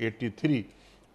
83,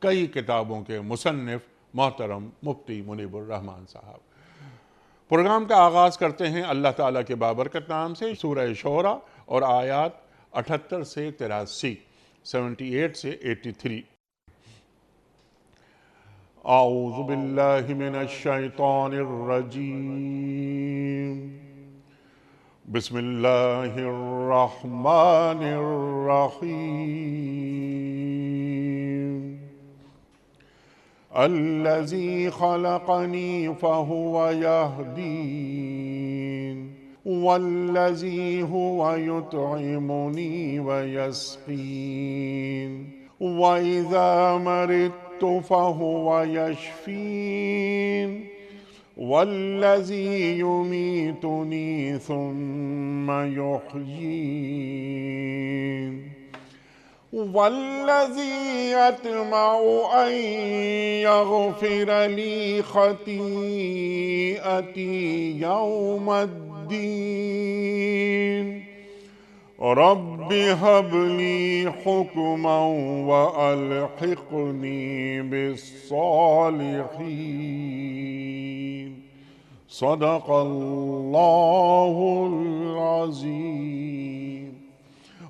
کئی کتابوں کے مصنف محترم مفتی منیب الرحمان صاحب۔ پروگرام کا آغاز کرتے ہیں اللہ تعالیٰ کے بابرکت نام سے، سورہ شعراء اور آیات 78 سے 83، 78 سے 83۔ اعوذ باللہ من الشیطان الرجیم، بسم اللہ الرحمن الرحیم۔ الذی خلقنی فہو یہدین والذی هو یطعمنی ویسقین وَإِذَا مَرِضْتُ فَهُوَ يَشْفِينِ وَالَّذِي يُمِيتُنِي ثُمَّ يُحْيِينِ وَالَّذِي يَطْمَعُ أَن يَغْفِرَ لِي خَطِيئَتِي يَوْمَ الدِّينِ رب هب لي حكما وألحقني بالصالحين صدق اللہ العظیم۔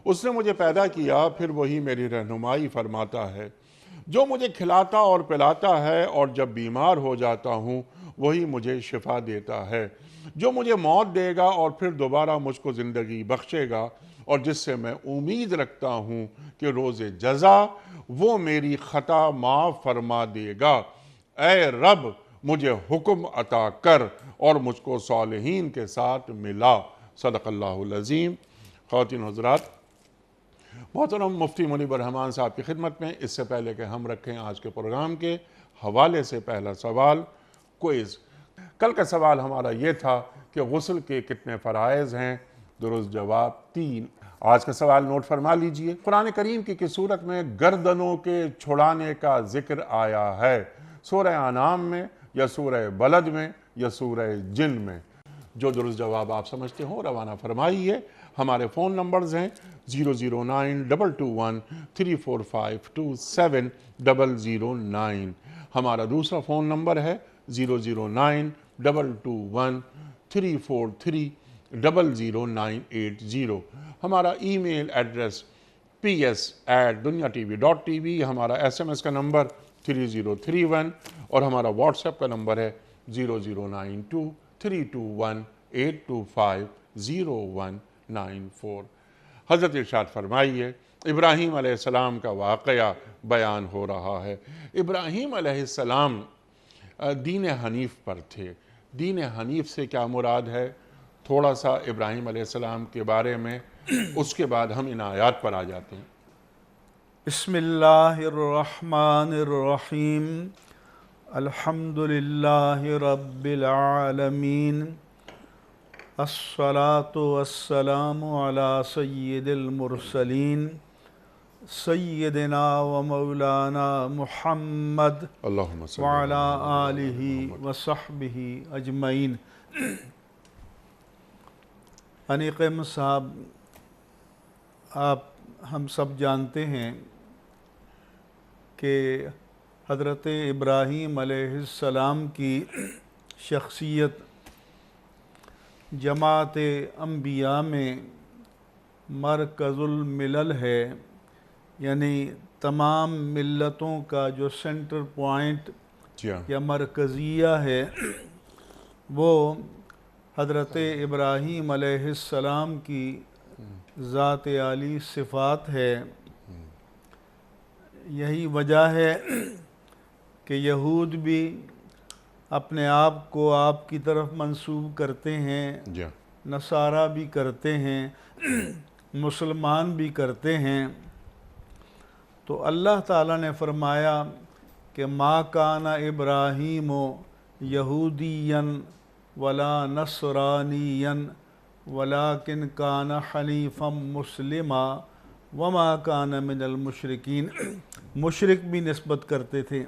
اس نے مجھے پیدا کیا، پھر وہی میری رہنمائی فرماتا ہے، جو مجھے کھلاتا اور پلاتا ہے، اور جب بیمار ہو جاتا ہوں وہی مجھے شفا دیتا ہے، جو مجھے موت دے گا اور پھر دوبارہ مجھ کو زندگی بخشے گا، اور جس سے میں امید رکھتا ہوں کہ روز جزا وہ میری خطا معاف فرما دے گا۔ اے رب مجھے حکم عطا کر اور مجھ کو صالحین کے ساتھ ملا۔ صدق اللہ العظیم۔ خواتین حضرات، محترم مفتی منیب الرحمان صاحب کی خدمت میں اس سے پہلے کہ ہم رکھیں آج کے پروگرام کے حوالے سے پہلا سوال، کوئز۔ کل کا سوال ہمارا یہ تھا کہ غسل کے کتنے فرائض ہیں؟ درست جواب 3۔ آج کا سوال نوٹ فرما لیجئے۔ قرآن کریم کی کس سورت میں گردنوں کے چھڑانے کا ذکر آیا ہے؟ سورہ انعام میں، یا سورہ بلد میں، یا سورہ جن میں؟ جو درست جواب آپ سمجھتے ہوں روانہ فرمائیے۔ ہمارے فون نمبرز ہیں 00922134527 ہمارا دوسرا فون نمبر ہے 009222343000980۔ ہمارا ای میل ایڈریس ps@duniatv.tv، ہمارا SMS کا نمبر 3031، اور ہمارا واٹس ایپ کا نمبر ہے 00923218250194۔ حضرت ارشاد فرمائیے، ابراہیم علیہ السلام کا واقعہ بیان ہو رہا ہے۔ ابراہیم علیہ السلام دین حنیف پر تھے۔ دین حنیف سے کیا مراد ہے؟ تھوڑا سا ابراہیم علیہ السلام کے بارے میں، اس کے بعد ہم ان آیات پر آ جاتے ہیں۔ بسم اللہ الرحمن الرحیم، الحمدللہ رب العالمین، الصلاة والسلام علی سید المرسلین، سیدنا و مولانا محمد اللہم صلی وعلی آلہ وصحبہ اجمعین۔ انیقم صاحب، آپ ہم سب جانتے ہیں کہ حضرت ابراہیم علیہ السلام کی شخصیت جماعت انبیاء میں مرکز الملل ہے، یعنی تمام ملتوں کا جو سینٹر پوائنٹ یا مرکزیہ ہے وہ حضرت ابراہیم علیہ السلام کی ذات عالی صفات ہے۔ یہی وجہ ہے کہ یہود بھی اپنے آپ کو آپ کی طرف منسوب کرتے ہیں، نصارہ بھی کرتے ہیں، مسلمان بھی کرتے ہیں۔ تو اللہ تعالیٰ نے فرمایا کہ ما کان ابراہیم یہودیاً ولا نصرانیاً ولیکن کان حنیفا مسلما وما کان من المشرکین۔ مشرک بھی نسبت کرتے تھے۔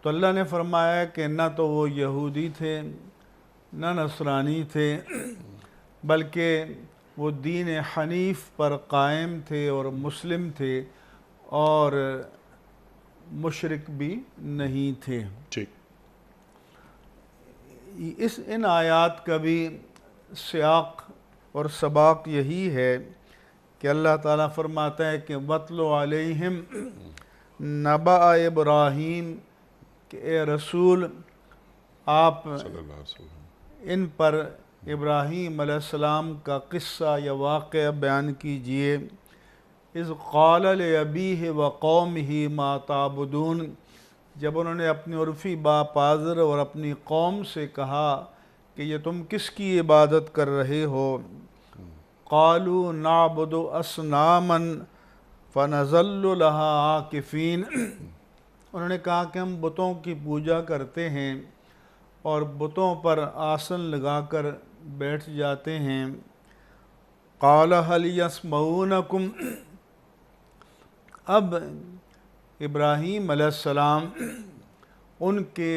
تو اللہ نے فرمایا کہ نہ تو وہ یہودی تھے نہ نصرانی تھے، بلکہ وہ دین حنیف پر قائم تھے اور مسلم تھے، اور مشرک بھی نہیں تھے۔ ٹھیک۔ ان آیات کا بھی سیاق اور سباق یہی ہے کہ اللہ تعالیٰ فرماتا ہے کہ وَاتْلُ عَلَيْهِمْ نَبَأَ ابراہیم، کہ اے رسول آپ صلی اللہ علیہ وسلم ان پر ابراہیم علیہ السلام کا قصہ یا واقعہ بیان کیجئے۔ اذ قال لأبیہ وقومہ ما تعبدون، جب انہوں نے اپنی عرفی باپ آزر اور اپنی قوم سے کہا کہ یہ تم کس کی عبادت کر رہے ہو؟ قالوا نعبد اصناما فنظل لها عاکفین، انہوں نے کہا کہ ہم بتوں کی پوجا کرتے ہیں اور بتوں پر آسن لگا کر بیٹھ جاتے ہیں۔ قال هل يسمعونکم، اب ابراہیم علیہ السلام ان کے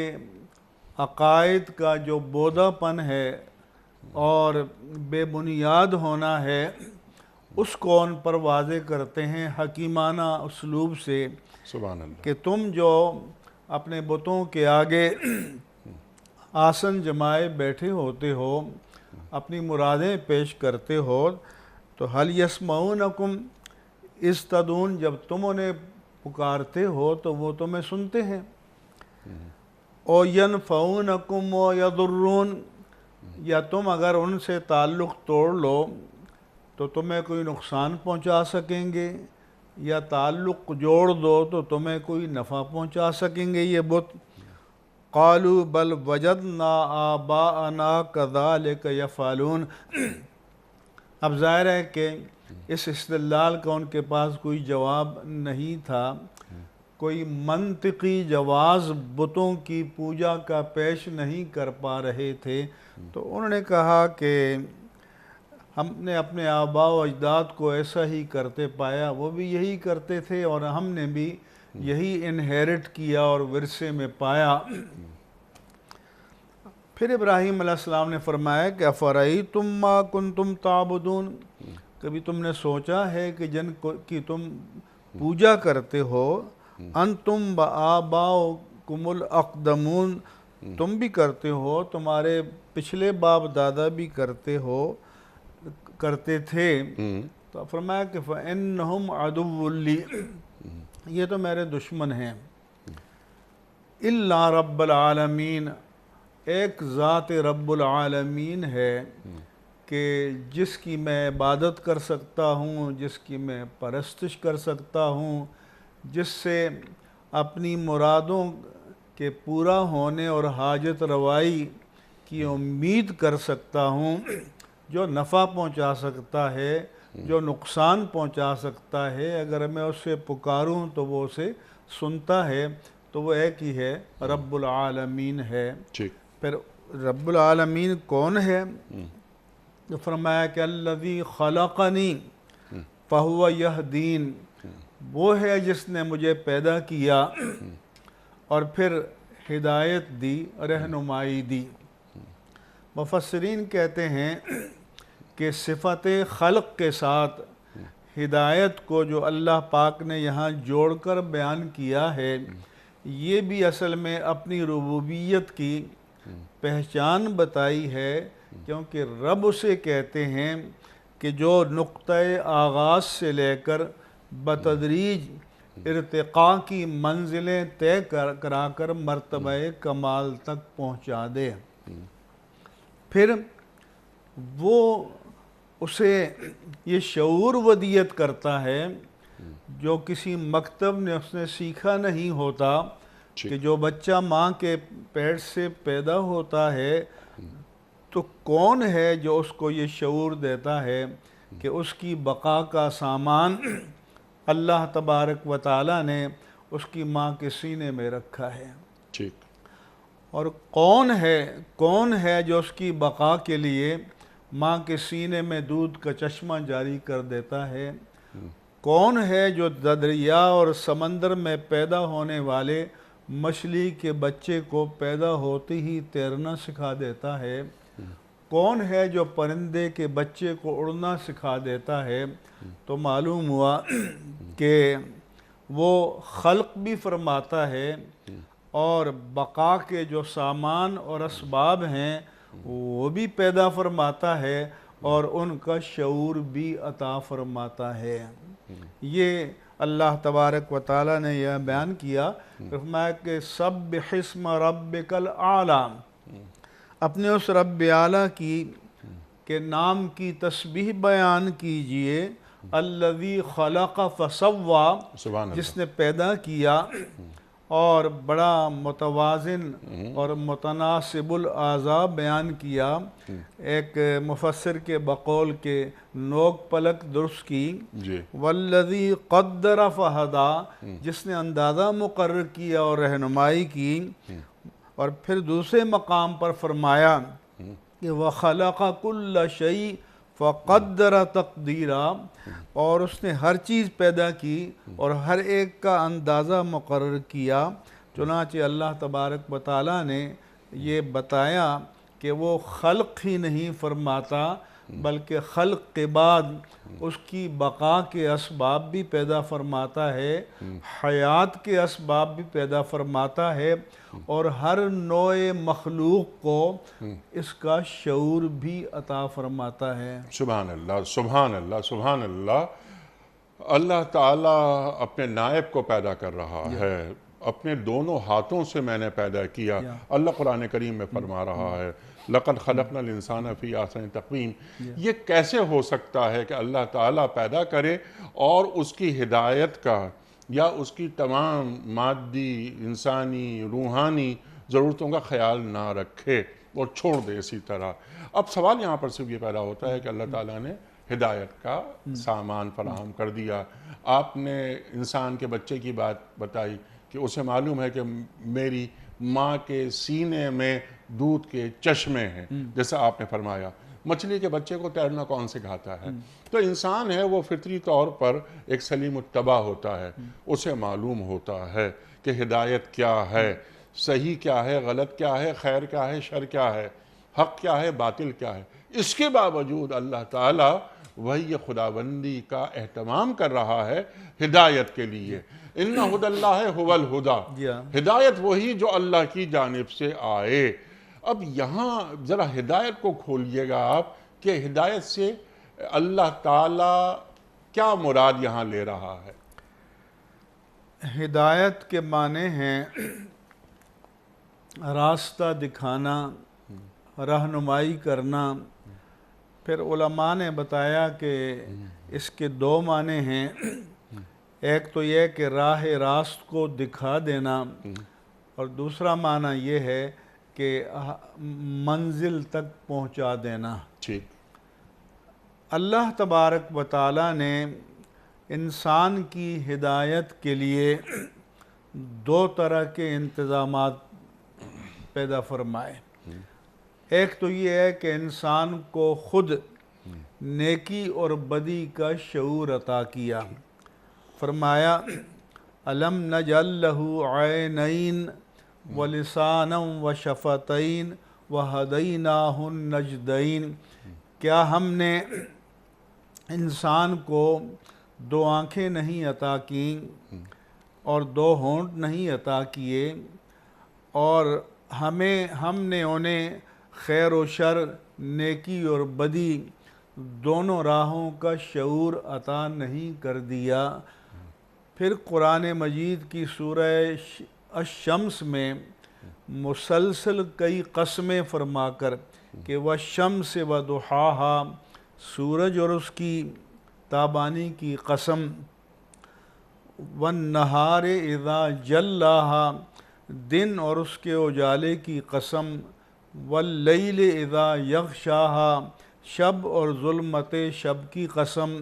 عقائد کا جو بودھا پن ہے اور بے بنیاد ہونا ہے اس کو ان پر واضح کرتے ہیں حکیمانہ اسلوب سے، سبحان اللہ، کہ تم جو اپنے بتوں کے آگے آسن جمائے بیٹھے ہوتے ہو، اپنی مرادیں پیش کرتے ہو، تو حل یسمعونکم اذ تدعون، جب تم انہیں پکارتے ہو تو وہ تمہیں سنتے ہیں۔ او ینفعونکم و یضرون، یا تم اگر ان سے تعلق توڑ لو تو تمہیں کوئی نقصان پہنچا سکیں گے، یا تعلق جوڑ دو تو تمہیں کوئی نفع پہنچا سکیں گے یہ بت۔ قالوا بل وجدنا آباءنا كذلك يفعلون، اب ظاہر ہے کہ اس استدلال کا ان کے پاس کوئی جواب نہیں تھا، کوئی منطقی جواز بتوں کی پوجا کا پیش نہیں کر پا رہے تھے، تو انہوں نے کہا کہ ہم نے اپنے آباء و اجداد کو ایسا ہی کرتے پایا، وہ بھی یہی کرتے تھے اور ہم نے بھی یہی انہیرٹ کیا اور ورثے میں پایا۔ پھر ابراہیم علیہ السلام نے فرمایا کہ افرأیتم ما کنتم تعبدون، کبھی تم نے سوچا ہے کہ جن کی تم پوجا کرتے ہو، انتم و آباؤکم الاقدمون، تم بھی کرتے ہو، تمہارے پچھلے باپ دادا بھی کرتے تھے، تو فرمایا کہ فَإِنَّهُمْ عَدُوٌّ لِّي، یہ تو میرے دشمن ہیں، إِلَّا رَبَّ الْعَالَمِينَ، ایک ذات رب العالمین ہے کہ جس کی میں عبادت کر سکتا ہوں، جس کی میں پرستش کر سکتا ہوں، جس سے اپنی مرادوں کے پورا ہونے اور حاجت روائی کی امید کر سکتا ہوں، جو نفع پہنچا سکتا ہے، جو نقصان پہنچا سکتا ہے، اگر میں اسے پکاروں تو وہ اسے سنتا ہے، تو وہ ایک ہی ہے، رب العالمین ہے۔ پھر رب العالمین کون ہے؟ تو فرمایا کہ الذی خلقنی فہو یہدین، وہ ہے جس نے مجھے پیدا کیا اور پھر ہدایت دی، رہنمائی دی۔ مفسرین کہتے ہیں کہ صفت خلق کے ساتھ ہدایت کو جو اللہ پاک نے یہاں جوڑ کر بیان کیا ہے، یہ بھی اصل میں اپنی ربوبیت کی پہچان بتائی ہے، کیونکہ رب اسے کہتے ہیں کہ جو نقطۂ آغاز سے لے کر بتدریج ارتقاء کی منزلیں طے کرا کر مرتبہ کمال تک پہنچا دے۔ پھر وہ اسے یہ شعور ودیت کرتا ہے جو کسی مکتب نے اس نے سیکھا نہیں ہوتا، کہ جو بچہ ماں کے پیٹ سے پیدا ہوتا ہے تو کون ہے جو اس کو یہ شعور دیتا ہے کہ اس کی بقا کا سامان اللہ تبارک و تعالیٰ نے اس کی ماں کے سینے میں رکھا ہے، اور کون ہے جو اس کی بقا کے لیے ماں کے سینے میں دودھ کا چشمہ جاری کر دیتا ہے، کون ہے جو دریا اور سمندر میں پیدا ہونے والے مچھلی کے بچے کو پیدا ہوتے ہی تیرنا سکھا دیتا ہے، کون ہے جو پرندے کے بچے کو اڑنا سکھا دیتا ہے۔ تو معلوم ہوا کہ وہ خلق بھی فرماتا ہے اور بقا کے جو سامان اور اسباب ہیں وہ بھی پیدا فرماتا ہے اور ان کا شعور بھی عطا فرماتا ہے۔ یہ اللہ تبارک و تعالیٰ نے یہ بیان کیا، فرمایا کہ سبح اسم ربک الاعلی، اپنے اس رب اعلیٰ کی کے نام کی تسبیح بیان کیجئے، الذی خلق فسوی، جس نے پیدا کیا اور بڑا متوازن اور متناسب الاعضاء بیان کیا۔ ایک مفسر کے بقول کے نوک پلک درست کی، والذی قدر فہدی، جس نے اندازہ مقرر کیا اور رہنمائی کی، اور پھر دوسرے مقام پر فرمایا کہ وَخَلَقَ كُلَّ شَيْءٍ فَقَدَّرَ تَقْدِيرًا، اور اس نے ہر چیز پیدا کی اور ہر ایک کا اندازہ مقرر کیا۔ چنانچہ اللہ تبارک و تعالیٰ نے یہ بتایا کہ وہ خلق ہی نہیں فرماتا بلکہ خلق کے بعد اس کی بقا کے اسباب بھی پیدا فرماتا ہے، حیات کے اسباب بھی پیدا فرماتا ہے، اور ہر نوع مخلوق کو اس کا شعور بھی عطا فرماتا ہے۔ سبحان اللہ، سبحان اللہ، سبحان اللہ۔ اللہ تعالیٰ اپنے نائب کو پیدا کر رہا ہے، اپنے دونوں ہاتھوں سے میں نے پیدا کیا۔ اللہ قرآن کریم میں فرما رہا ہے لَقَدْ خَلَقْنَا الْإِنسَانَ فِي أَحْسَنِ تَقْوِيمٍ۔ یہ کیسے ہو سکتا ہے کہ اللہ تعالیٰ پیدا کرے اور اس کی ہدایت کا یا اس کی تمام مادی، انسانی، روحانی ضرورتوں کا خیال نہ رکھے اور چھوڑ دے اسی طرح؟ اب سوال یہاں پر صرف یہ پیدا ہوتا ہے کہ اللہ تعالیٰ نے ہدایت کا سامان فراہم کر دیا۔ آپ نے انسان کے بچے کی بات بتائی کہ اسے معلوم ہے کہ میری ماں کے سینے میں دودھ کے چشمے ہیں، جیسا آپ نے فرمایا۔ مچھلی کے بچے کو تیرنا کون سکھاتا ہے؟ تو انسان ہے وہ فطری طور پر ایک سلیم الطبع ہوتا ہے، اسے معلوم ہوتا ہے کہ ہدایت کیا ہے، صحیح کیا ہے، غلط کیا ہے، خیر کیا ہے، شر کیا ہے، حق کیا ہے، باطل کیا ہے۔ اس کے باوجود اللہ تعالیٰ وہی خداوندی کا اہتمام کر رہا ہے ہدایت کے لیے۔ اِنَّ هُدَى اللَّهِ هُوَ الْهُدَى، ہدایت وہی جو اللہ کی جانب سے آئے۔ اب یہاں ذرا ہدایت کو کھولیے گا آپ کہ ہدایت سے اللہ تعالیٰ کیا مراد یہاں لے رہا ہے؟ ہدایت کے معنی ہیں راستہ دکھانا، رہنمائی کرنا۔ پھر علماء نے بتایا کہ اس کے دو معنی ہیں، ایک تو یہ کہ راہ راست کو دکھا دینا، اور دوسرا معنی یہ ہے کہ منزل تک پہنچا دینا۔ اللہ تبارک و تعالیٰ نے انسان کی ہدایت کے لیے دو طرح کے انتظامات پیدا فرمائے۔ ایک تو یہ ہے کہ انسان کو خود نیکی اور بدی کا شعور عطا کیا۔ فرمایا الم نجعل لہ عینین ولسانا وشفتین وہدیناہ النجدین، کیا ہم نے انسان کو دو آنکھیں نہیں عطا کیں اور دو ہونٹ نہیں عطا کیے، اور ہم نے انہیں خیر و شر، نیکی اور بدی دونوں راہوں کا شعور عطا نہیں کر دیا؟ پھر قرآن مجید کی سورہ الشمس میں مسلسل کئی قسمیں فرما کر کہ وَالشَّمْسِ وَضُحَاهَا، سورج اور اس کی تابانی کی قسم، وَالنَّهَارِ إِذَا جَلَّاهَا، دن اور اس کے اجالے کی قسم، وَاللَّيْلِ إِذَا يَغْشَاهَا، شب اور ظلمت شب کی قسم،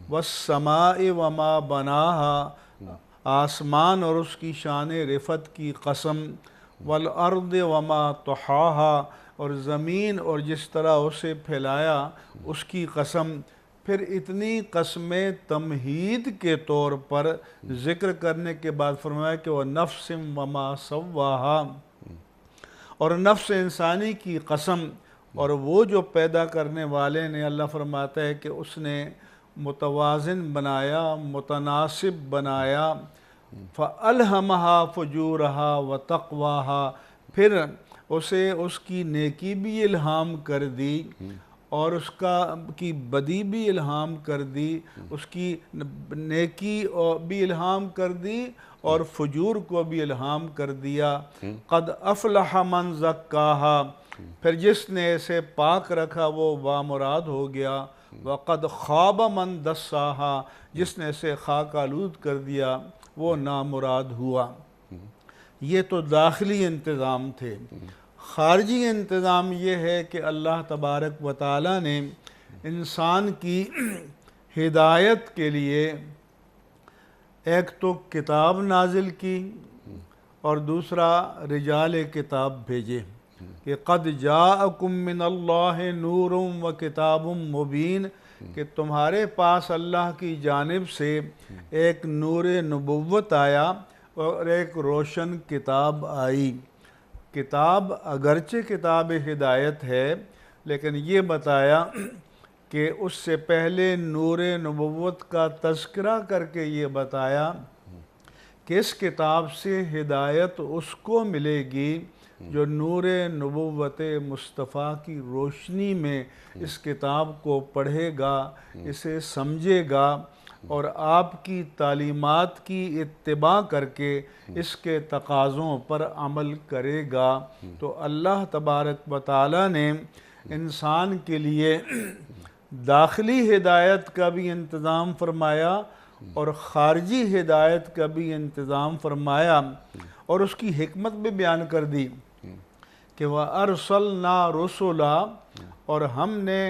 وَالسَّمَاءِ وَمَا بَنَاهَا، آسمان اور اس کی شان رفعت کی قسم، وَالْأَرْضِ وَمَا طَحَاهَا، اور زمین اور جس طرح اسے پھیلایا اس کی قسم۔ پھر اتنی قسمیں تمہید کے طور پر ذکر کرنے کے بعد فرمایا کہ وَنَفْسٍ وَمَا سَوَّاهَا، اور نفس انسانی کی قسم، اور وہ جو پیدا کرنے والے نے، اللہ فرماتا ہے کہ اس نے متوازن بنایا، متناسب بنایا، فَأَلْهَمَهَا فُجُورَهَا وَتَقْوَاهَا، پھر اسے اس کی نیکی بھی الہام کر دی اور اس کی بدی بھی الہام کر دی، اس کی نیکی بھی الہام کر دی اور فجور کو بھی الہام کر دیا۔ قَدْ أَفْلَحَ مَنْ زَكَّاهَا، پھر جس نے اسے پاک رکھا وہ بامراد ہو گیا۔ وَقَدْ خَابَ مَنْ دَسَّاهَا، جس نے اسے خاک آلود کر دیا وہ نامراد ہوا۔ یہ تو داخلی انتظام تھے۔ خارجی انتظام یہ ہے کہ اللہ تبارک و تعالیٰ نے انسان کی ہدایت کے لیے ایک تو کتاب نازل کی اور دوسرا رجال کتاب بھیجے کہ قد جاءکم من اللہ نور و کتاب مبین، کہ تمہارے پاس اللہ کی جانب سے ایک نور نبوت آیا اور ایک روشن کتاب آئی۔ کتاب اگرچہ کتاب ہدایت ہے، لیکن یہ بتایا کہ اس سے پہلے نور نبوت کا تذکرہ کر کے یہ بتایا کہ اس کتاب سے ہدایت اس کو ملے گی جو نور نبوت مصطفیٰ کی روشنی میں اس کتاب کو پڑھے گا، اسے سمجھے گا اور آپ کی تعلیمات کی اتباع کر کے اس کے تقاضوں پر عمل کرے گا۔ تو اللہ تبارک و تعالیٰ نے انسان کے لیے داخلی ہدایت کا بھی انتظام فرمایا اور خارجی ہدایت کا بھی انتظام فرمایا، اور اس کی حکمت بھی بیان کر دی کہ وَأَرْسَلْنَا رُسُلًا، اور ہم نے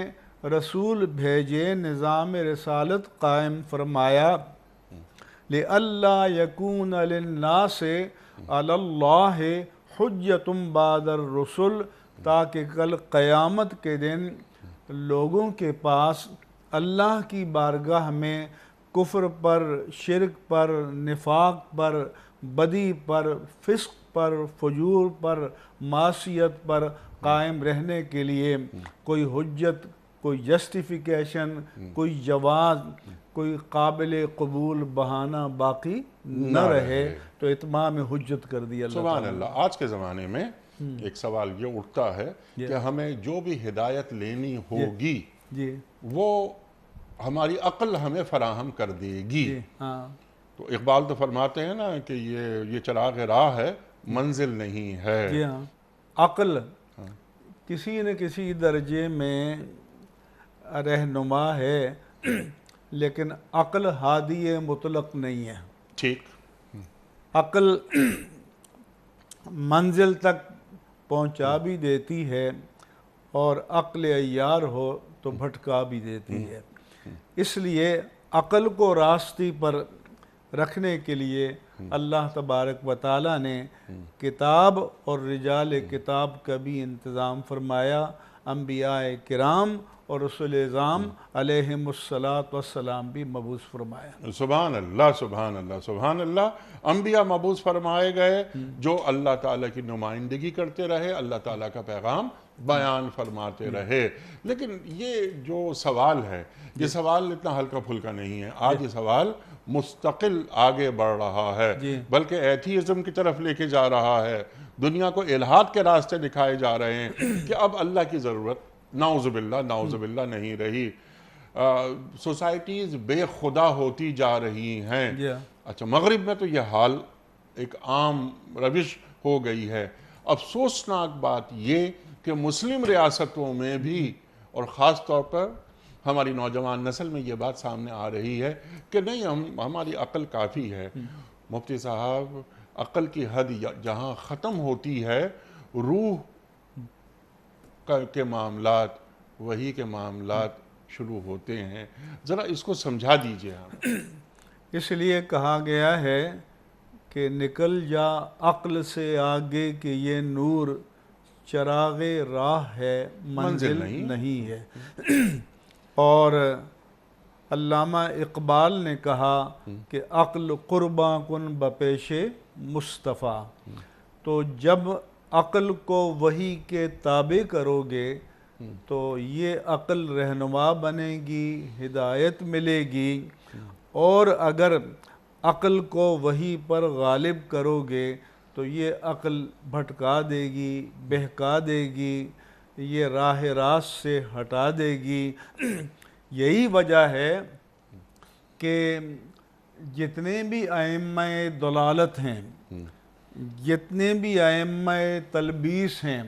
رسول بھیجے، نظام رسالت قائم فرمایا، لِأَلَّا يَكُونَ لِلنَّاسِ عَلَى اللَّهِ حُجَّةٌ بَعْدَ الرُّسُلِ، تاکہ کل قیامت کے دن لوگوں کے پاس اللہ کی بارگاہ میں کفر پر، شرک پر، نفاق پر، بدی پر، فسق پر، فجور پر، معصیت پر قائم رہنے کے لیے کوئی حجت، کوئی جسٹیفیکیشن، کوئی جواز، کوئی قابل قبول بہانہ باقی نہ رہے، تو اتمام حجت کر دیا اللہ سبحان اللہ۔ آج کے زمانے میں ایک سوال یہ اٹھتا ہے کہ ہمیں جو بھی ہدایت لینی ہوگی وہ ہماری عقل ہمیں فراہم کر دے گی۔ تو اقبال تو فرماتے ہیں نا کہ یہ چراغ راہ ہے، منزل نہیں ہے۔ جی ہاں، عقل کسی نہ کسی درجے میں رہنما ہے، لیکن عقل ہادی مطلق نہیں ہے۔ ٹھیک، عقل منزل تک پہنچا بھی دیتی ہے اور عقل عیار ہو تو بھٹکا بھی دیتی ہے۔ اس لیے عقل کو راستے پر رکھنے کے لیے اللہ تبارک و تعالیٰ نے کتاب اور رجال کتاب کا بھی انتظام فرمایا، انبیاء کرام اور رسول اعظام علیہم السلام بھی مبعوث فرمایا۔ سبحان اللہ، سبحان اللہ، سبحان اللہ۔ انبیاء مبعوث فرمائے گئے جو اللہ تعالیٰ کی نمائندگی کرتے رہے، اللہ تعالیٰ کا پیغام بیان فرماتے رہے۔ لیکن یہ جو سوال ہے، یہ سوال اتنا ہلکا پھلکا نہیں ہے۔ آج یہ سوال مستقل آگے بڑھ رہا ہے، بلکہ ایتھیزم کی طرف لے کے جا رہا ہے۔ دنیا کو الہاد کے راستے دکھائے جا رہے ہیں کہ اب اللہ کی ضرورت نعوذ باللہ نہیں رہی۔ سوسائٹیز بے خدا ہوتی جا رہی ہیں۔ اچھا، مغرب میں تو یہ حال ایک عام روش ہو گئی ہے۔ افسوسناک بات یہ کہ مسلم ریاستوں میں بھی اور خاص طور پر ہماری نوجوان نسل میں یہ بات سامنے آ رہی ہے کہ نہیں، ہماری عقل کافی ہے۔ مفتی صاحب، عقل کی حد جہاں ختم ہوتی ہے، روح کے معاملات، وحی کے معاملات شروع ہوتے ہیں۔ ذرا اس کو سمجھا دیجئے ہم۔ اس لیے کہا گیا ہے کہ نکل جا عقل سے آگے کہ یہ نور چراغ راہ ہے، منزل نہیں ہے۔ اور علامہ اقبال نے کہا کہ عقل قرباں کن بپیش مصطفیٰ۔ تو جب عقل کو وحی کے تابع کرو گے تو یہ عقل رہنما بنے گی، ہدایت ملے گی۔ اور اگر عقل کو وحی پر غالب کرو گے تو یہ عقل بھٹکا دے گی، بہکا دے گی، یہ راہ راست سے ہٹا دے گی۔ یہی وجہ ہے کہ جتنے بھی ائمہ ضلالت ہیں، جتنے بھی ائمہ تلبیس ہیں،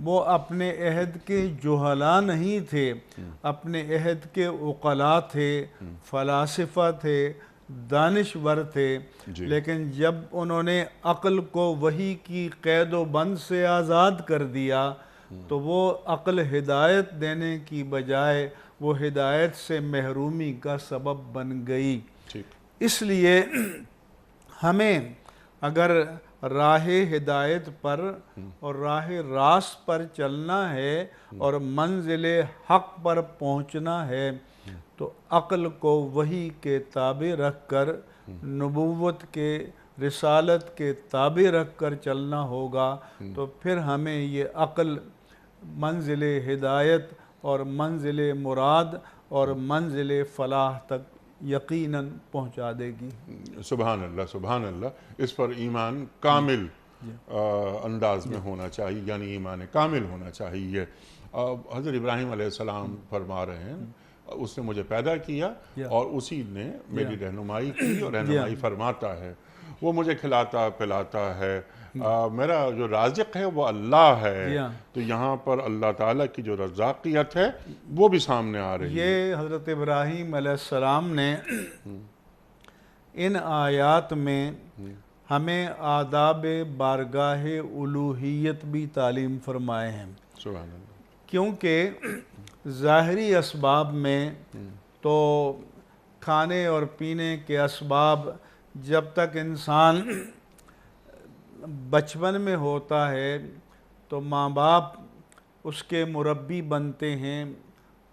وہ اپنے عہد کے جہلا نہیں تھے، اپنے عہد کے عقلاء تھے، فلاسفہ تھے، دانشور تھے، لیکن جب انہوں نے عقل کو وحی کی قید و بند سے آزاد کر دیا تو وہ عقل ہدایت دینے کی بجائے وہ ہدایت سے محرومی کا سبب بن گئی۔ اس لیے ہمیں اگر راہ ہدایت پر اور راہ راست پر چلنا ہے اور منزل حق پر پہنچنا ہے تو عقل کو وحی کے تابع رکھ کر، نبوت کے، رسالت کے تابع رکھ کر چلنا ہوگا، تو پھر ہمیں یہ عقل منزل ہدایت اور منزل مراد اور منزل فلاح تک یقیناً پہنچا دے گی۔ سبحان اللہ، سبحان اللہ۔ اس پر ایمان کامل انداز میں ہونا چاہیے، یعنی ایمان کامل ہونا چاہیے۔ حضرت ابراہیم علیہ السلام فرما رہے ہیں اس نے مجھے پیدا کیا اور اسی نے میری رہنمائی کی اور رہنمائی فرماتا ہے، وہ مجھے کھلاتا پلاتا ہے، میرا جو رازق ہے وہ اللہ ہے۔ تو یہاں پر اللہ تعالیٰ کی جو رزاقیت ہے وہ بھی سامنے آ رہی ہے۔ یہ حضرت ابراہیم علیہ السلام نے ان آیات میں ہمیں آداب بارگاہ الوہیت بھی تعلیم فرمائے ہیں، سبحان اللہ۔ کیونکہ ظاہری اسباب میں تو کھانے اور پینے کے اسباب جب تک انسان بچپن میں ہوتا ہے تو ماں باپ اس کے مربی بنتے ہیں،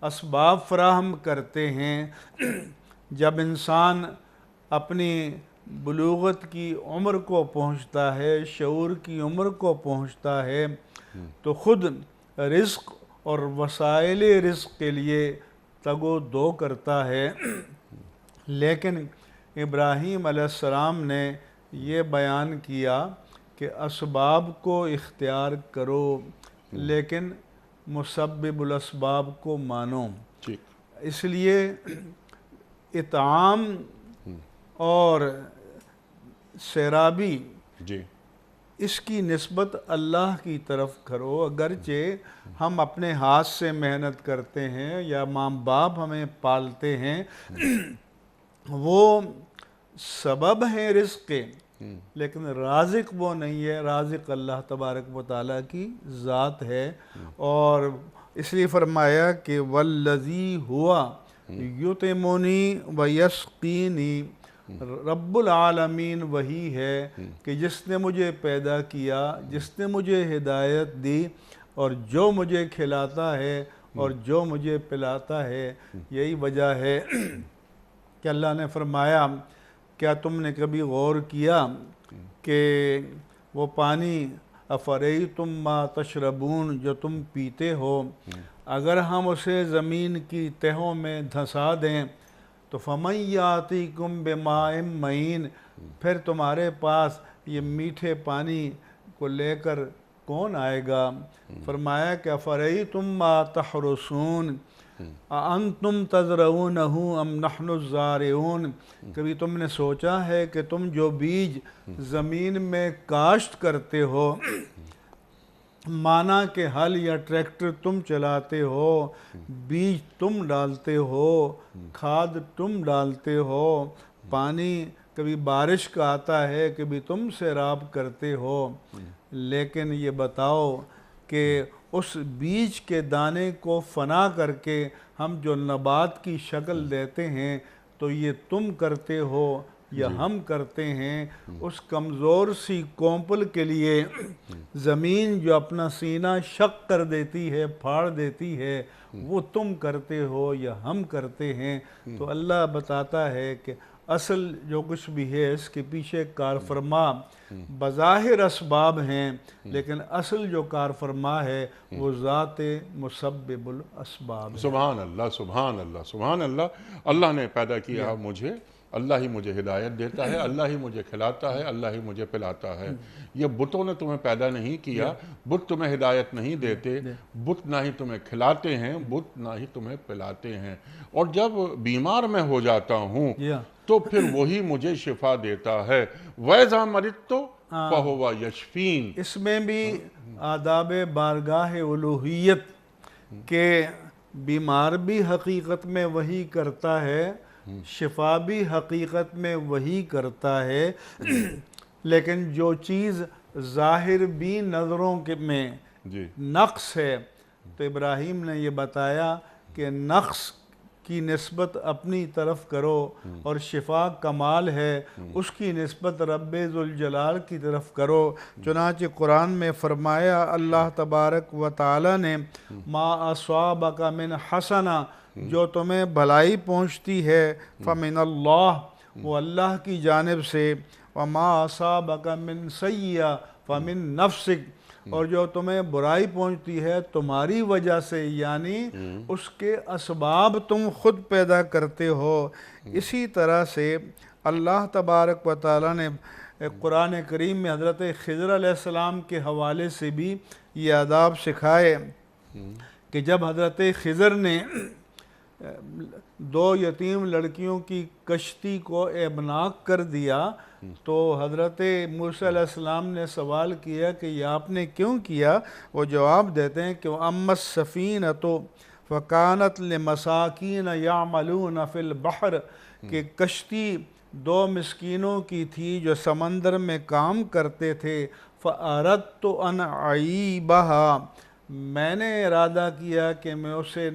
اسباب فراہم کرتے ہیں۔ جب انسان اپنی بلوغت کی عمر کو پہنچتا ہے، شعور کی عمر کو پہنچتا ہے، تو خود رزق اور وسائل رزق کے لیے تگ و دو کرتا ہے۔ لیکن ابراہیم علیہ السلام نے یہ بیان کیا کہ اسباب کو اختیار کرو لیکن مسبب الاسباب کو مانو۔ اس لیے اطعام اور سیرابی اس کی نسبت اللہ کی طرف کرو، اگرچہ ہم اپنے ہاتھ سے محنت کرتے ہیں یا ماں باپ ہمیں پالتے ہیں، وہ سبب ہیں رزق کے، لیکن رازق وہ نہیں ہے، رازق اللہ تبارک و تعالیٰ کی ذات ہے۔ اور اس لیے فرمایا کہ والذی ہوا یطعمنی ویسقینی، رب العالمین وہی ہے کہ جس نے مجھے پیدا کیا، جس نے مجھے ہدایت دی اور جو مجھے کھلاتا ہے اور جو مجھے پلاتا ہے۔ یہی وجہ ہے کہ اللہ نے فرمایا کیا تم نے کبھی غور کیا کہ وہ پانی افریتم ما تشربون جو تم پیتے ہو، اگر ہم اسے زمین کی تہوں میں دھسا دیں تو فَمَن یَأْتِیکُم بِمَاءٍ مَّعِین، پھر تمہارے پاس یہ میٹھے پانی کو لے کر کون آئے گا؟ فرمایا کہ افریتم ما تحرثون اَأَنتُم تَزْرَعُونَهُ أَمْ نَحْنُ الزَّارِعُونَ، کبھی تم نے سوچا ہے کہ تم جو بیج زمین میں کاشت کرتے ہو، مانا کہ ہل یا ٹریکٹر تم چلاتے ہو، بیج تم ڈالتے ہو، کھاد تم ڈالتے ہو، پانی کبھی بارش کا آتا ہے، کبھی تم سیراب کرتے ہو، لیکن یہ بتاؤ کہ اس بیج کے دانے کو فنا کر کے ہم جو نبات کی شکل دیتے ہیں تو یہ تم کرتے ہو یا ہم کرتے ہیں؟ اس کمزور سی کونپل کے لیے زمین جو اپنا سینہ شق کر دیتی ہے، پھاڑ دیتی ہے، وہ تم کرتے ہو یا ہم کرتے ہیں؟ تو اللہ بتاتا ہے کہ اصل جو کچھ بھی ہے اس کے پیچھے کار فرما بظاہر اسباب ہیں، لیکن اصل جو کار فرما ہے وہ ذات مسبب الاسباب ہے۔ سبحان اللہ، سبحان اللہ، سبحان اللہ۔ اللہ نے پیدا کیا مجھے، اللہ ہی مجھے ہدایت دیتا ہے، اللہ ہی مجھے کھلاتا ہے، اللہ ہی مجھے پلاتا ہے۔ یہ بتوں نے تمہیں پیدا نہیں کیا، بت تمہیں ہدایت نہیں دیتے، بت نہ ہی تمہیں کھلاتے ہیں، بت نہ ہی تمہیں پلاتے ہیں۔ اور جب بیمار میں ہو جاتا ہوں تو پھر وہی مجھے شفا دیتا ہے۔ وَإِذَا مَرِضْتُ فَهُوَ يَشْفِينِ۔ اس میں بھی آداب بارگاہ الوہیت کہ بیمار بھی حقیقت میں وہی کرتا ہے، شفا بھی حقیقت میں وہی کرتا ہے، لیکن جو چیز ظاہر بھی نظروں میں نقص ہے تو ابراہیم نے یہ بتایا کہ نقص کی نسبت اپنی طرف کرو، اور شفا کمال ہے اس کی نسبت رب ذوالجلال کی طرف کرو۔ چنانچہ قرآن میں فرمایا اللہ تبارک و تعالی نے ما اصابک من حسنہ، جو تمہیں بھلائی پہنچتی ہے فمن اللہ، وہ اللہ کی جانب سے، وما اصابک من سیئہ فمن نفسک، اور جو تمہیں برائی پہنچتی ہے تمہاری وجہ سے، یعنی اس کے اسباب تم خود پیدا کرتے ہو۔ اسی طرح سے اللہ تبارک و تعالیٰ نے قرآن کریم میں حضرت خضر علیہ السلام کے حوالے سے بھی یہ آداب سکھائے کہ جب حضرت خضر نے 2 یتیم لڑکیوں کی کشتی کو عیبناک کر دیا تو حضرت موسیٰ علیہ السلام نے سوال کیا کہ یہ آپ نے کیوں کیا؟ وہ جواب دیتے ہیں کہ اما السفینۃ فکانت لمساکین یعملون فی البحر، کہ کشتی 2 مسکینوں کی تھی جو سمندر میں کام کرتے تھے، فأردت ان اعیبھا، میں نے ارادہ کیا کہ میں اسے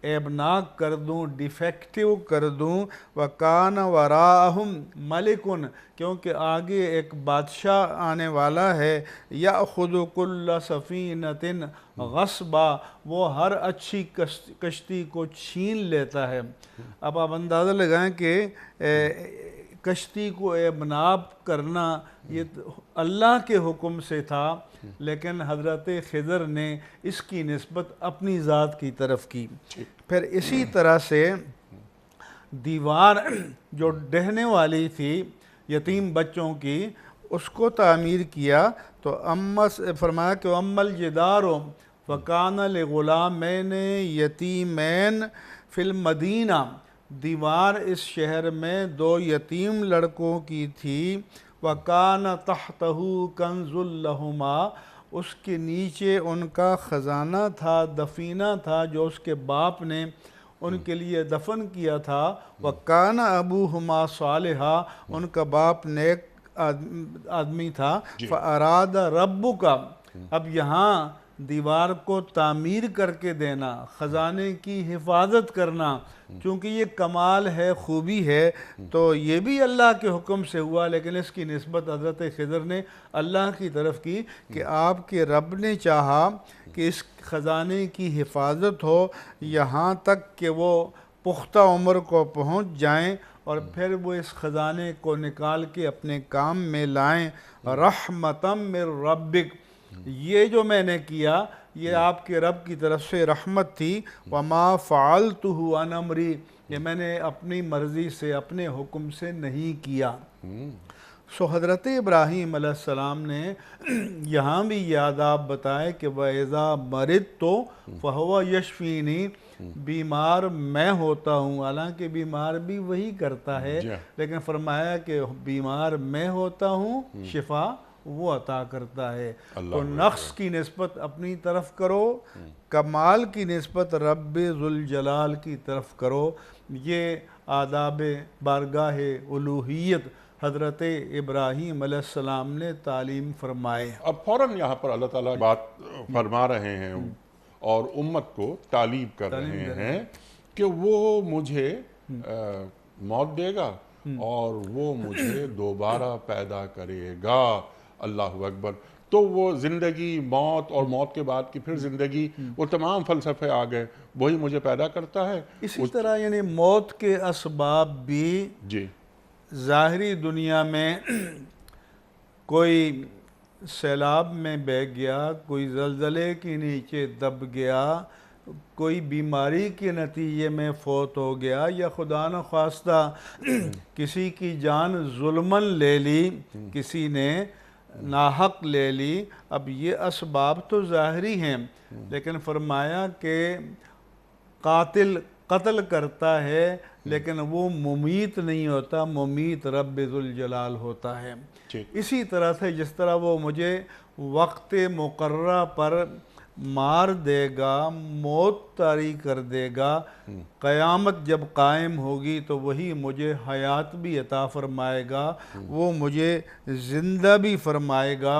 عیبناک کر دوں، ڈیفیکٹیو کر دوں، وَكَانَ وَرَاءَهُمْ مَلِكٌ، کیونکہ آگے ایک بادشاہ آنے والا ہے، يَأْخُذُ كُلَّ سَفِينَةٍ غَصْبًا، وہ ہر اچھی کشتی کو چھین لیتا ہے۔ اب آپ اندازہ لگائیں کہ کشتی کو عیبناک کرنا یہ اللہ کے حکم سے تھا، لیکن حضرت خضر نے اس کی نسبت اپنی ذات کی طرف کی۔ پھر اسی طرح سے دیوار جو ڈہنے والی تھی یتیم بچوں کی، اس کو تعمیر کیا تو فرمایا کہ اما الجدار فکان لغلامین یتیمین فی المدینہ، دیوار اس شہر میں 2 یتیم لڑکوں کی تھی، وَكَانَ تَحْتَهُ كَنْزٌ لَهُمَا، اس کے نیچے ان کا خزانہ تھا، دفینہ تھا جو اس کے باپ نے ان کے لیے دفن کیا تھا، وَكَانَ أَبُوهُمَا صَالِحًا، ان کا باپ نیک آدمی تھا، فَأَرَادَ رَبُّكَ، اب یہاں دیوار کو تعمیر کر کے دینا، خزانے کی حفاظت کرنا، چونکہ یہ کمال ہے، خوبی ہے، تو یہ بھی اللہ کے حکم سے ہوا، لیکن اس کی نسبت حضرت خضر نے اللہ کی طرف کی کہ آپ کے رب نے چاہا کہ اس خزانے کی حفاظت ہو یہاں تک کہ وہ پختہ عمر کو پہنچ جائیں، اور پھر وہ اس خزانے کو نکال کے اپنے کام میں لائیں۔ رحمتم من ربک، یہ جو میں نے کیا یہ آپ کے رب کی طرف سے رحمت تھی، وما فعلتہ عن امری، یہ میں نے اپنی مرضی سے اپنے حکم سے نہیں کیا۔ سو حضرت ابراہیم علیہ السلام نے یہاں بھی یہ آداب بتائے کہ وَإِذَا مَرِضْتُ فَهُوَ يَشْفِينِ، بیمار میں ہوتا ہوں، حالانکہ بیمار بھی وہی کرتا ہے، لیکن فرمایا کہ بیمار میں ہوتا ہوں، شفا وہ عطا کرتا ہے۔ تو نقص کی نسبت اپنی طرف کرو، کمال کی نسبت رب ذوالجلال کی طرف کرو۔ یہ آداب بارگاہ الوہیت حضرت ابراہیم علیہ السلام نے تعلیم فرمائے۔ اب فوراً یہاں پر اللہ تعالیٰ بات فرما رہے ہیں اور امت کو تعلیم کر رہے ہیں کہ وہ مجھے موت دے گا اور وہ مجھے دوبارہ پیدا کرے گا۔ اللہ اکبر۔ تو وہ زندگی، موت اور موت کے بعد کی پھر زندگی، وہ تمام فلسفے آ گئے، وہی مجھے پیدا کرتا ہے۔ اسی طرح یعنی موت کے اسباب بھی ظاہری دنیا میں کوئی سیلاب میں بہہ گیا، کوئی زلزلے کے نیچے دب گیا، کوئی بیماری کے نتیجے میں فوت ہو گیا، یا خدا نخواستہ کسی کی جان ظلماً لے لی، کسی نے ناحق لے لی، اب یہ اسباب تو ظاہری ہیں، لیکن فرمایا کہ قاتل قتل کرتا ہے لیکن وہ ممیت نہیں ہوتا، ممیت رب ذوالجلال ہوتا ہے۔ اسی طرح سے جس طرح وہ مجھے وقت مقررہ پر مار دے گا، موت طاری کر دے گا، قیامت جب قائم ہوگی تو وہی مجھے حیات بھی عطا فرمائے گا، وہ مجھے زندہ بھی فرمائے گا۔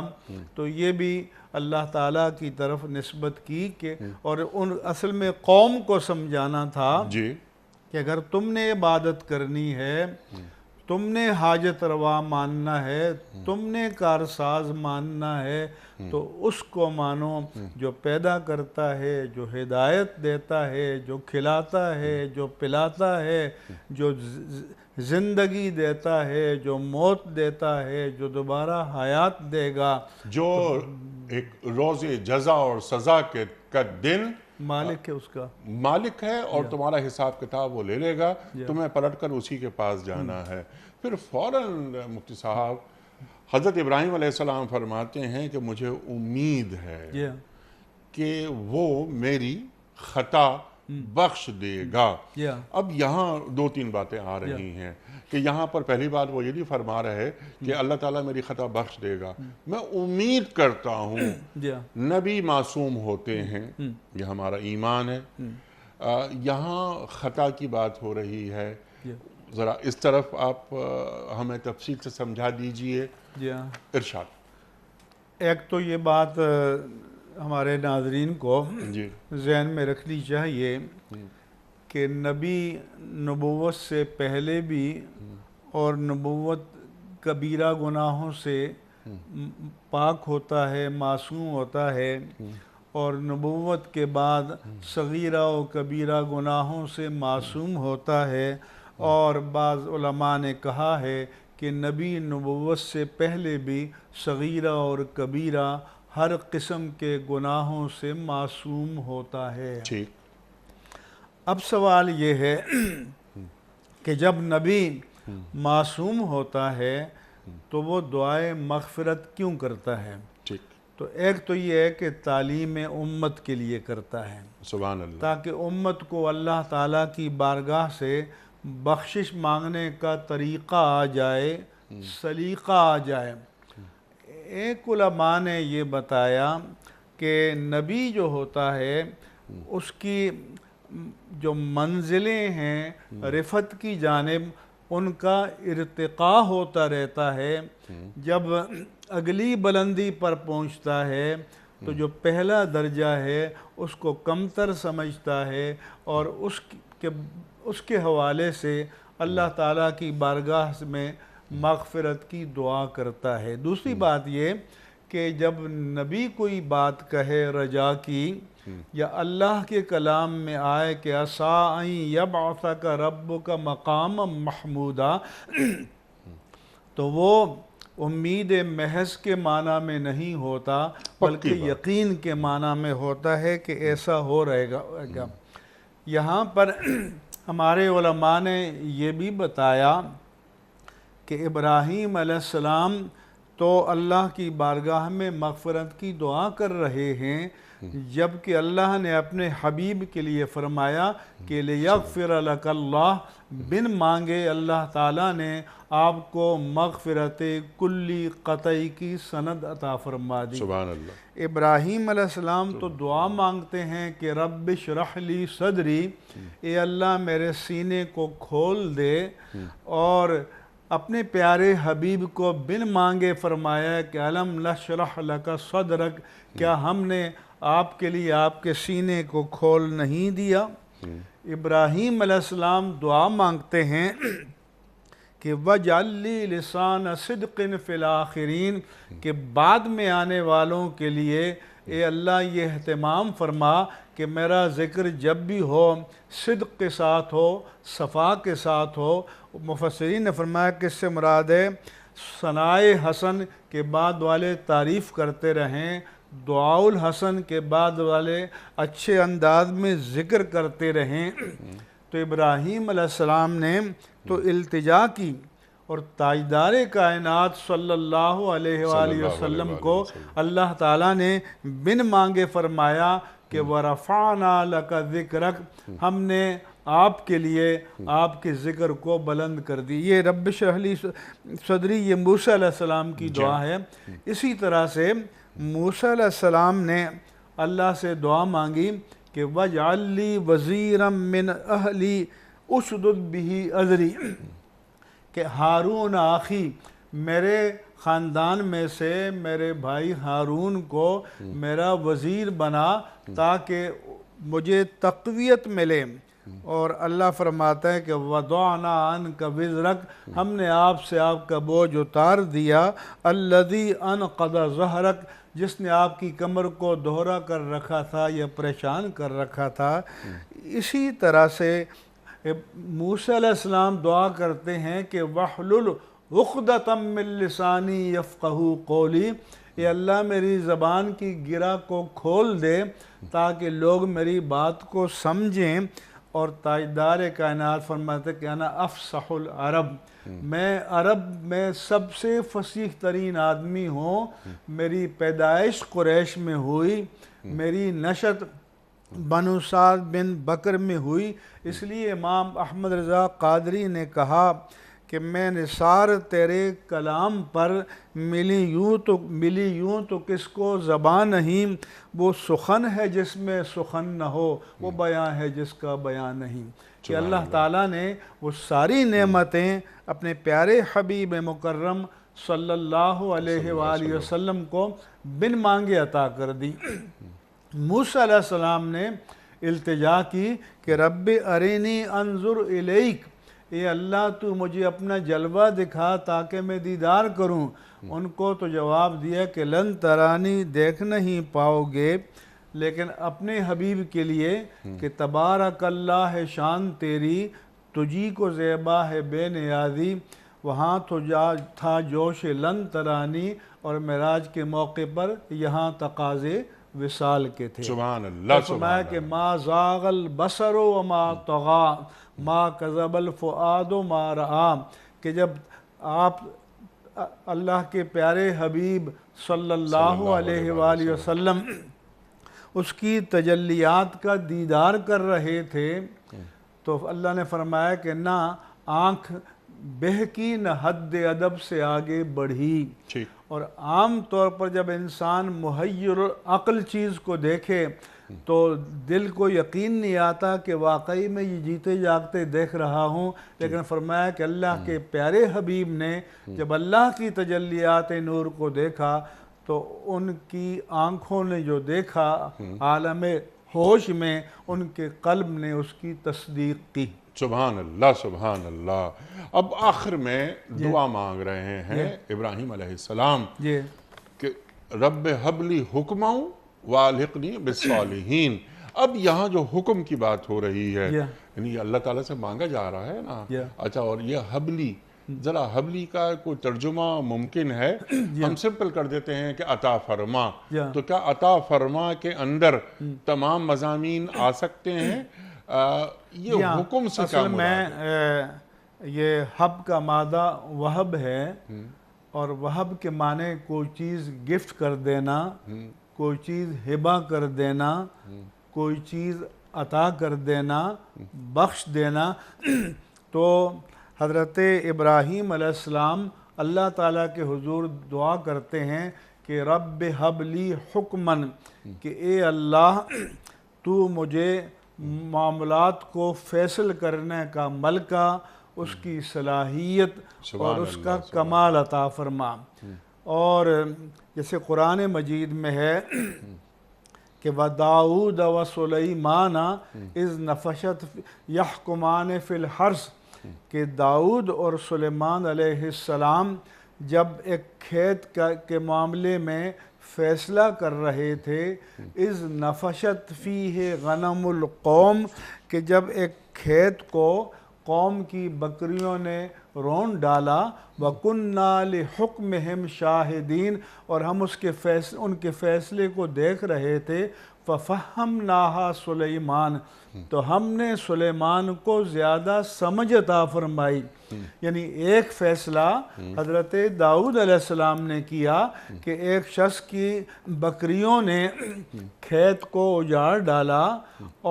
تو یہ بھی اللہ تعالیٰ کی طرف نسبت کی کہ اور ان اصل میں قوم کو سمجھانا تھا کہ اگر تم نے عبادت کرنی ہے، تم نے حاجت روا ماننا ہے، تم نے کارساز ماننا ہے، تو اس کو مانو جو پیدا کرتا ہے، جو ہدایت دیتا ہے، جو کھلاتا ہے، جو پلاتا ہے، جو زندگی دیتا ہے، جو موت دیتا ہے، جو دوبارہ حیات دے گا، جو ایک روز جزا اور سزا کا دن مالک ہے، اس کا مالک ہے، اور تمہارا حساب کتاب وہ لے لے گا، تمہیں پلٹ کر اسی کے پاس جانا ہے۔ پھر فوراً مفتی صاحب حضرت ابراہیم علیہ السلام فرماتے ہیں کہ مجھے امید ہے کہ وہ میری خطا بخش دے گا۔ اب یہاں دو تین باتیں آ رہی ہیں کہ یہاں پر پہلی بات وہ یہ نہیں فرما رہے کہ اللہ تعالیٰ میری خطا بخش دے گا، میں امید کرتا ہوں۔ نبی معصوم ہوتے ہیں، یہ ہمارا ایمان ہے۔ یہاں خطا کی بات ہو رہی ہے، ذرا اس طرف آپ ہمیں تفصیل سے سمجھا دیجئے۔ ارشاد۔ ایک تو یہ بات ہمارے ناظرین کو ذہن میں رکھنی چاہیے کہ نبی نبوت سے پہلے بھی اور نبوت کبیرہ گناہوں سے پاک ہوتا ہے، معصوم ہوتا ہے، اور نبوت کے بعد صغیرہ و کبیرہ گناہوں سے معصوم ہوتا ہے۔ اور بعض علماء نے کہا ہے کہ نبی نبوت سے پہلے بھی صغیرہ اور کبیرہ ہر قسم کے گناہوں سے معصوم ہوتا ہے۔ اب سوال یہ ہے کہ جب نبی معصوم ہوتا ہے تو وہ دعائے مغفرت کیوں کرتا ہے؟ تو ایک تو یہ ہے کہ تعلیم امت کے لیے کرتا ہے، سبحان اللہ، تاکہ امت کو اللہ تعالیٰ کی بارگاہ سے بخشش مانگنے کا طریقہ آ جائے، سلیقہ آ جائے۔ ایک علماء نے یہ بتایا کہ نبی جو ہوتا ہے اس کی جو منزلیں ہیں رفعت کی جانب، ان کا ارتقاء ہوتا رہتا ہے۔ جب اگلی بلندی پر پہنچتا ہے تو جو پہلا درجہ ہے اس کو کمتر سمجھتا ہے، اور اس کے حوالے سے اللہ تعالیٰ کی بارگاہ میں مغفرت کی دعا کرتا ہے۔ دوسری بات یہ کہ جب نبی کوئی بات کہے رجا کی، یا اللہ کے کلام میں آئے کہ عَسَىٰ أَن يَبْعَثَكَ رَبُّكَ مَقَامًا مَحْمُودًا، تو وہ امید محض کے معنی میں نہیں ہوتا بلکہ یقین کے معنی میں ہوتا ہے کہ ایسا ہو رہے گا۔ یہاں پر ہمارے علماء نے یہ بھی بتایا کہ ابراہیم علیہ السلام تو اللہ کی بارگاہ میں مغفرت کی دعا کر رہے ہیں، جبکہ اللہ نے اپنے حبیب کے لیے فرمایا کہ لِيَغْفِرَ لَكَ اللَّهُ، بن مانگے اللہ تعالیٰ نے آپ کو مغفرت کلی قطعی کی سند عطا فرما دی۔ سبحان اللہ۔ ابراہیم علیہ السلام تو دعا مانگتے ہیں کہ رب اشرح لی صدری، اے اللہ میرے سینے کو کھول دے، اور اپنے پیارے حبیب کو بن مانگے فرمایا کہ الم نشرح لک صدرک، کیا ہم نے آپ کے لیے آپ کے سینے کو کھول نہیں دیا؟ ابراہیم علیہ السلام دعا مانگتے ہیں کہ وَجْعَلْ لِي لِسَانَ صِدْقٍ فِي الْآخِرِينَ، کہ بعد میں آنے والوں کے لیے اے اللہ یہ اہتمام فرما کہ میرا ذکر جب بھی ہو صدق کے ساتھ ہو، صفا کے ساتھ ہو۔ مفسرین نے فرمایا کہ اس سے مراد ہے ثنائے حسن کے بعد والے تعریف کرتے رہیں، دعاء الحسن کے بعد والے اچھے انداز میں ذکر کرتے رہیں۔ تو ابراہیم علیہ السلام نے تو التجا کی، اور تاجدار کائنات صلی اللہ علیہ وآلہ وسلم کو اللہ تعالیٰ نے بن مانگے فرمایا کہ وَرَفَعْنَا لَكَ ذِكْرَكَ، ہم نے آپ کے لیے آپ کے ذکر کو بلند کر دی۔ یہ رب اشرح لی صدری یہ موسیٰ علیہ السلام کی دعا ہے۔ اسی طرح سے موسیٰ علیہ السلام نے اللہ سے دعا مانگی کہ وَاجْعَلْ لِي وَزِيرًا مِّنْ أَهْلِي أُشْدُدْ بِهِ أَزْرِي، کہ ہارون آخی میرے خاندان میں سے میرے بھائی ہارون کو میرا وزیر بنا تاکہ مجھے تقویت ملے۔ اور اللہ فرماتا ہے کہ وَضَعْنَا عَنْكَ وِزْرَكَ، ہم نے آپ سے آپ کا بوجھ اتار دیا، الَّذِي أَنْقَضَ ظَهْرَكَ، جس نے آپ کی کمر کو دہرا کر رکھا تھا یا پریشان کر رکھا تھا۔ اسی طرح سے موسیٰ علیہ السلام دعا کرتے ہیں کہ وَحْلُلْ عُقْدَةً مِّن لِّسَانِي يَفْقَهُوا قَوْلِي، اے اللہ میری زبان کی گرہ کو کھول دے تاکہ لوگ میری بات کو سمجھیں۔ اور تاجدار کائنات فرماتے کہ انا افصح العرب، میں عرب میں سب سے فصیح ترین آدمی ہوں، میری پیدائش قریش میں ہوئی، میری نشأت بنو سعد بن بکر میں ہوئی۔ اس لیے امام احمد رضا قادری نے کہا کہ میں نثار تیرے کلام پر ملی یوں تو کس کو زبان نہیں، وہ سخن ہے جس میں سخن نہ ہو، وہ بیاں ہے جس کا بیان نہیں۔ کہ اللہ تعالیٰ نے وہ ساری نعمتیں اپنے پیارے حبیب مکرم صلی اللہ علیہ وآلہ وسلم کو بن مانگے عطا کر دی۔ موسیٰ علیہ السلام نے التجا کی کہ رب ارینی انظر الیک، اے اللہ تو مجھے اپنا جلوہ دکھا تاکہ میں دیدار کروں۔ ان کو تو جواب دیا کہ لن ترانی، دیکھ نہیں پاؤ گے، لیکن اپنے حبیب کے لیے کہ تبارک اللہ ہے شان تیری، تجھی کو زیبا ہے بے نیازی، وہاں تو تھا جوش لن ترانی، اور معراج کے موقع پر یہاں تقاضے وصال کے تھے۔ سبحان اللہ، فرمایا کہ ما زاغ البصر وما طغى ما کذب الفؤاد ما رآ، کہ جب آپ اللہ کے پیارے حبیب صلی اللہ علیہ وآلہ وسلم اس کی تجلیات کا دیدار کر رہے تھے تو اللہ نے فرمایا کہ نہ آنکھ بہکی نہ حد ادب سے آگے بڑھی۔ اور عام طور پر جب انسان محیر عقل چیز کو دیکھے تو دل کو یقین نہیں آتا کہ واقعی میں یہ جیتے جاگتے دیکھ رہا ہوں، لیکن فرمایا کہ اللہ کے پیارے حبیب نے جب اللہ کی تجلیات نور کو دیکھا تو ان کی آنکھوں نے جو دیکھا عالم ہوش میں، ان کے قلب نے اس کی تصدیق کی۔ سبحان اللہ، سبحان اللہ۔ اب آخر میں دعا مانگ رہے ہیں ابراہیم علیہ السلام کہ رب حب لی حکما والحقنی بالصالحین۔ اب یہاں جو حکم کی بات ہو رہی ہے یعنی اللہ تعالیٰ سے مانگا جا رہا ہے نا، اچھا، اور یہ حبلی، ذرا حبلی کا کوئی ترجمہ ممکن ہے؟ ہم سمپل کر دیتے ہیں کہ عطا فرما، تو کیا عطا فرما کے اندر تمام مضامین آ سکتے ہیں؟ یہ حکم سے کیا مراد ہے؟ میں یہ حب کا مادہ وہب ہے، اور وہب کے معنی کوئی چیز گفٹ کر دینا، کوئی چیز ہبہ کر دینا، کوئی چیز عطا کر دینا، بخش دینا۔ تو حضرت ابراہیم علیہ السلام اللہ تعالیٰ کے حضور دعا کرتے ہیں کہ رب حب لی حکمن، کہ اے اللہ تو مجھے معاملات کو فیصل کرنے کا ملکہ، اس کی صلاحیت اور اس کا کمال عطا فرما۔ اور جیسے قرآن مجید میں ہے کہ وَدَاؤُودَ وَسُلَيْمَانَ اِذْ نَفَشَتْ يَحْكُمَانِ فِي الْحَرْثِ، کہ داؤد اور سلیمان علیہ السلام جب ایک کھیت کے معاملے میں فیصلہ کر رہے تھے اذ نفشت فیہ غنم القوم، کہ جب ایک کھیت کو قوم کی بکریوں نے رون ڈالا، وَكُنَّا لِحُكْمِهِمْ شَاهِدِينَ، اور ہم ان کے فیصلے کو دیکھ رہے تھے، فَفَهَّمْنَاهَا سُلَيْمَانَ، تو ہم نے سلیمان کو زیادہ سمجھ عطا فرمائی۔ یعنی ایک فیصلہ حضرت داؤد علیہ السلام نے کیا کہ ایک شخص کی بکریوں نے کھیت کو اجاڑ ڈالا،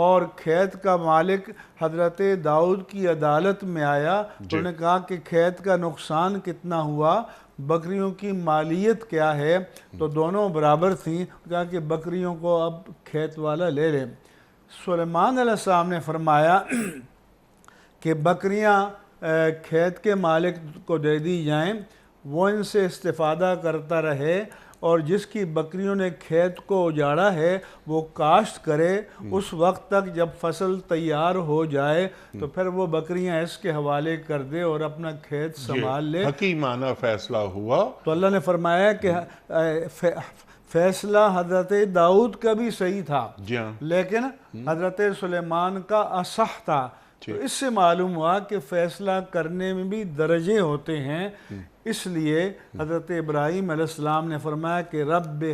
اور کھیت کا مالک حضرت داؤد کی عدالت میں آیا، تو انہوں نے کہا کہ کھیت کا نقصان کتنا ہوا، بکریوں کی مالیت کیا ہے، تو دونوں برابر تھیں، کہا کہ بکریوں کو اب کھیت والا لے لے۔ سلیمان علیہ السلام نے فرمایا کہ بکریاں کھیت کے مالک کو دے دی جائیں، وہ ان سے استفادہ کرتا رہے، اور جس کی بکریوں نے کھیت کو اجاڑا ہے وہ کاشت کرے، اس وقت تک جب فصل تیار ہو جائے تو پھر وہ بکریاں اس کے حوالے کر دے اور اپنا کھیت سنبھال لے۔ حکیمانہ فیصلہ ہوا۔ تو اللہ نے فرمایا کہ فیصلہ حضرت داؤد کا بھی صحیح تھا، لیکن حضرت سلیمان کا اصح تھا۔ تو اس سے معلوم ہوا کہ فیصلہ کرنے میں بھی درجے ہوتے ہیں، اس لیے حضرت ابراہیم علیہ السلام نے فرمایا کہ رب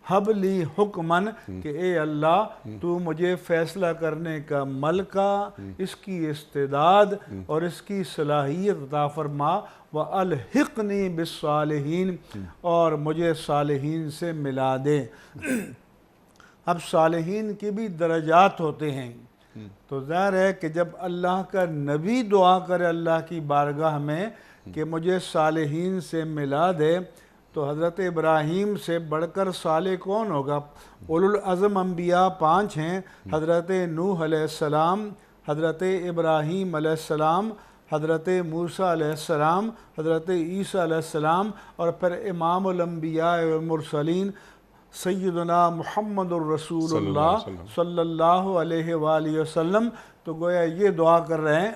حب لی حکمن، کہ اے اللہ تو مجھے فیصلہ کرنے کا ملکہ، اس کی استعداد اور اس کی صلاحیت عطا فرما، وَأَلْحِقْنِي بِالصَّالِحِينَ، اور مجھے صالحین سے ملا دے۔ اب صالحین کی بھی درجات ہوتے ہیں، تو ظاہر ہے کہ جب اللہ کا نبی دعا کرے اللہ کی بارگاہ میں کہ مجھے صالحین سے ملا دے، تو حضرت ابراہیم سے بڑھ کر صالح کون ہوگا؟ اولو العزم انبیاء 5 ہیں، حضرت نوح علیہ السلام، حضرت ابراہیم علیہ السلام، حضرت موسیٰ علیہ السلام، حضرت عیسیٰ علیہ السلام، اور پھر امام الانبیاء والمرسلین سیدنا محمد الرسول اللہ صلی اللہ علیہ وآلہ وسلم۔ تو گویا یہ دعا کر رہے ہیں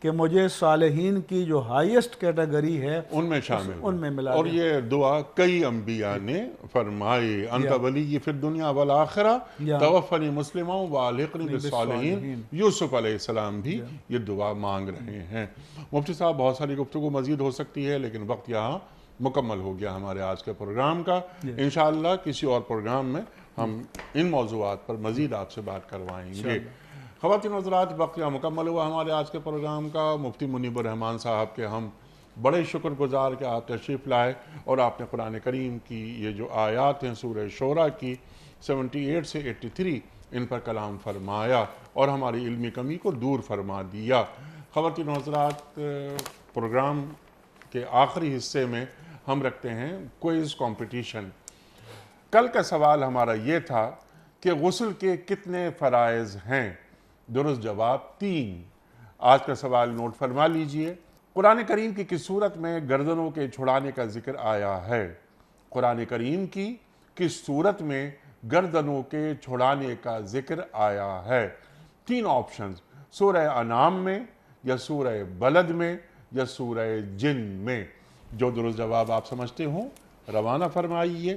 کہ مجھے صالحین کی جو ہائیسٹ کیٹیگری ہے ان میں شامل، ان میں ملا اور دیں۔ یہ دعا کئی انبیاء نے فرمائی، انت ولی فی الدنیا والآخرہ توفنی مسلما والحقنی بالصالحین۔ یوسف علیہ السلام بھی یہ دعا مانگ رہے ہیں۔ مفتی صاحب، بہت ساری گفتگو مزید ہو سکتی ہے، لیکن وقت یہاں مکمل ہو گیا ہمارے آج کے پروگرام کا۔ انشاءاللہ کسی اور پروگرام میں ہم ان موضوعات پر مزید آپ سے بات کروائیں گے۔ خواتین و حضرات، وقت یہاں مکمل ہوا ہمارے آج کے پروگرام کا۔ مفتی منیب الرحمان صاحب کے ہم بڑے شکر گزار کہ آپ تشریف لائے اور آپ نے قرآن کریم کی یہ جو آیات ہیں سورہ شورى کی 78 سے 83 ان پر کلام فرمایا اور ہماری علمی کمی کو دور فرما دیا۔ خواتین و حضرات، پروگرام کے آخری حصے میں ہم رکھتے ہیں کوئز کمپٹیشن۔ کل کا سوال ہمارا یہ تھا کہ غسل کے کتنے فرائض ہیں؟ درست جواب 3۔ آج کا سوال نوٹ فرما لیجئے۔ قرآن کریم کی کس صورت میں گردنوں کے چھڑانے کا ذکر آیا ہے؟ قرآن کریم کی کس صورت میں گردنوں کے چھڑانے کا ذکر آیا ہے؟ 3 آپشنز، سورہ انعام میں، یا سورہ بلد میں، یا سورہ جن میں۔ جو درست جواب آپ سمجھتے ہوں روانہ فرمائیے۔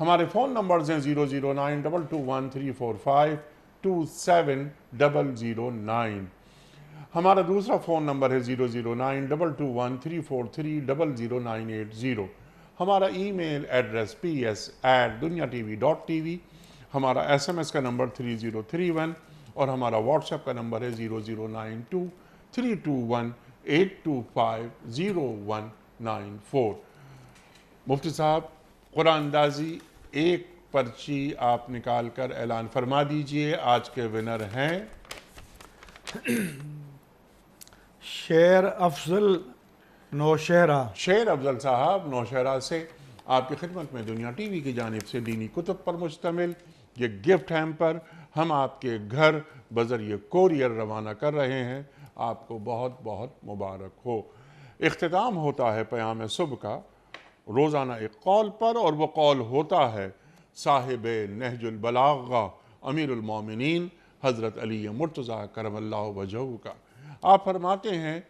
ہمارے فون نمبرز ہیں 0092213452709۔ ہمارا دوسرا فون نمبر ہے 009221343000980۔ ہمارا ای میل ایڈریس ps@duniatv.tv۔ ہمارا SMS کا نمبر 3031، اور ہمارا واٹس ایپ کا نمبر ہے 0092321825019۔ مفتی صاحب، قرآن اندازی ایک پرچی آپ نکال کر اعلان فرما دیجئے۔ آج کے ونر ہیں شیر افضل نوشہرہ۔ شیر افضل صاحب نوشہرہ سے آپ کی خدمت میں دنیا ٹی وی کی جانب سے دینی کتب پر مشتمل یہ گفٹ ہیمپر ہم آپ کے گھر بذریعہ کوریئر روانہ کر رہے ہیں۔ آپ کو بہت بہت مبارک ہو۔ اختتام ہوتا ہے پیام صبح کا روزانہ ایک قول پر، اور وہ قول ہوتا ہے صاحب نہج البلاغہ امیر المومنین حضرت علی مرتضیٰ کرم اللہ وجہہ کا۔ آپ فرماتے ہیں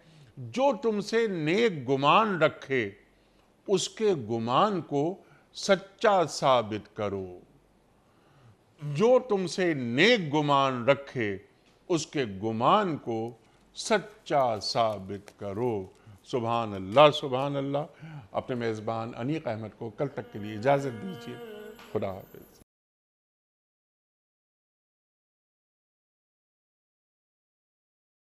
جو تم سے نیک گمان رکھے اس کے گمان کو سچا ثابت کرو، جو تم سے نیک گمان رکھے اس کے گمان کو سچا ثابت کرو۔ سبحان اللہ سبحان اللہ۔ اپنے میزبان انیق احمد کو کل تک کے لیے اجازت دیجیے۔ خدا حافظ۔